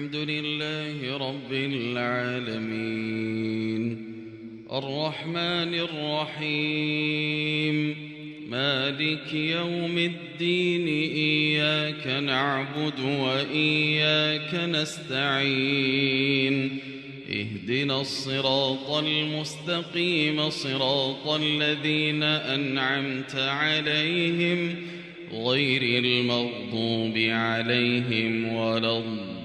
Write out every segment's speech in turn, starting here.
الحمد لله رب العالمين الرحمن الرحيم مالك يوم الدين إياك نعبد وإياك نستعين اهدنا الصراط المستقيم صراط الذين أنعمت عليهم غير المغضوب عليهم ولا الضالين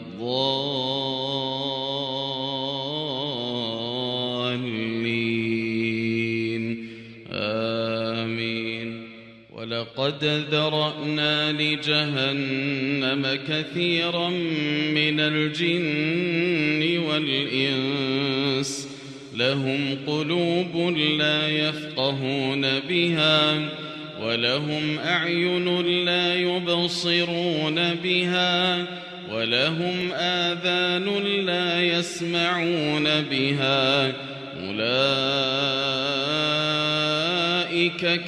آمين. ولقد ذرأنا لجهنم كثيرا من الجن والإنس لهم قلوب لا يفقهون بها ولهم أعين لا يبصرون بها ولهم آذان لا يسمعون بها أولئك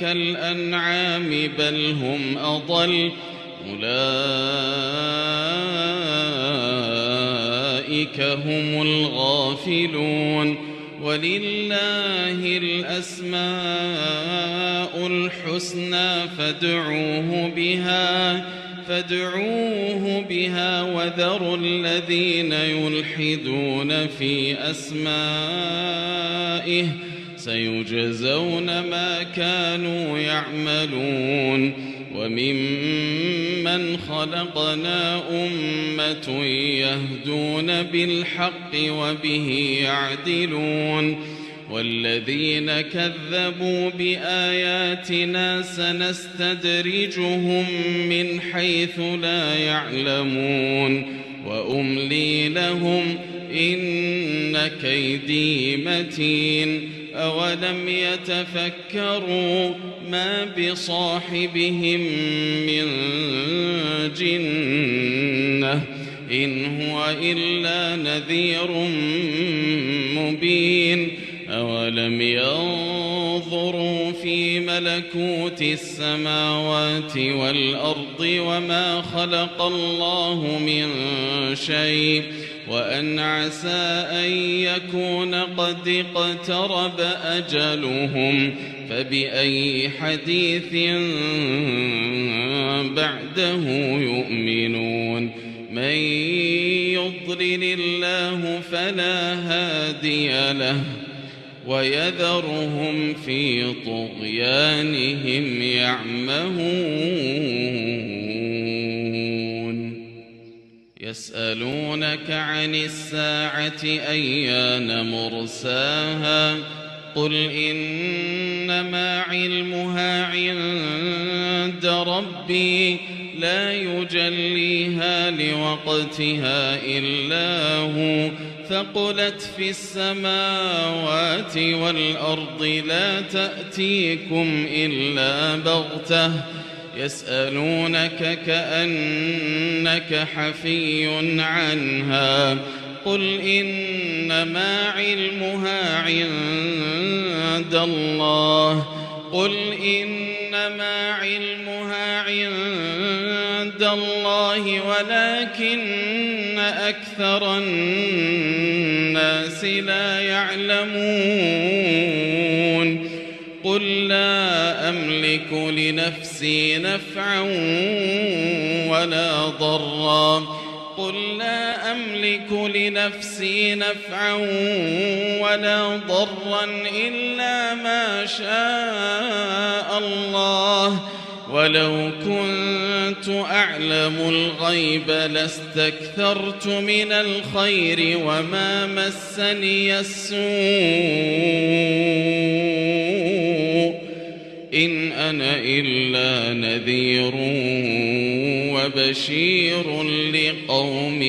كالأنعام بل هم أضل أولئك هم الغافلون. ولله الأسماء الحسنى فادعوه بها وذروا الذين يلحدون في أسمائه سيجزون ما كانوا يعملون. وممن خلقنا أمة يهدون بالحق وبه يعدلون. والذين كذبوا بآياتنا سنستدرجهم من حيث لا يعلمون وأملي لهم إن كيدي متين. أولم يتفكروا ما بصاحبهم من جنة إن هو إلا نذير مبين. أولم ينظروا في ملكوت السماوات والأرض وما خلق الله من شيء وأن عسى أن يكون قد اقترب أجلهم فبأي حديث بعده يؤمنون. من يضلل الله فلا هادي له ويذرهم في طغيانهم يعمهون. يسألونك عن الساعة أيان مرساها قل إنما علمها عند ربي لا يجليها لوقتها إلا هو ثقلت في السماوات والأرض لا تأتيكم إلا بغتة يسألونك كأنك حفي عنها قل إنما علمها عند الله ولكن أكثر الناس لا يعلمون. قل لا أملك لنفسي نفعا ولا ضرا إلا ما شاء الله ولو كنت أعلم الغيب لاستكثرت من الخير وما مسني السوء إن أنا إلا نذير وبشير لقوم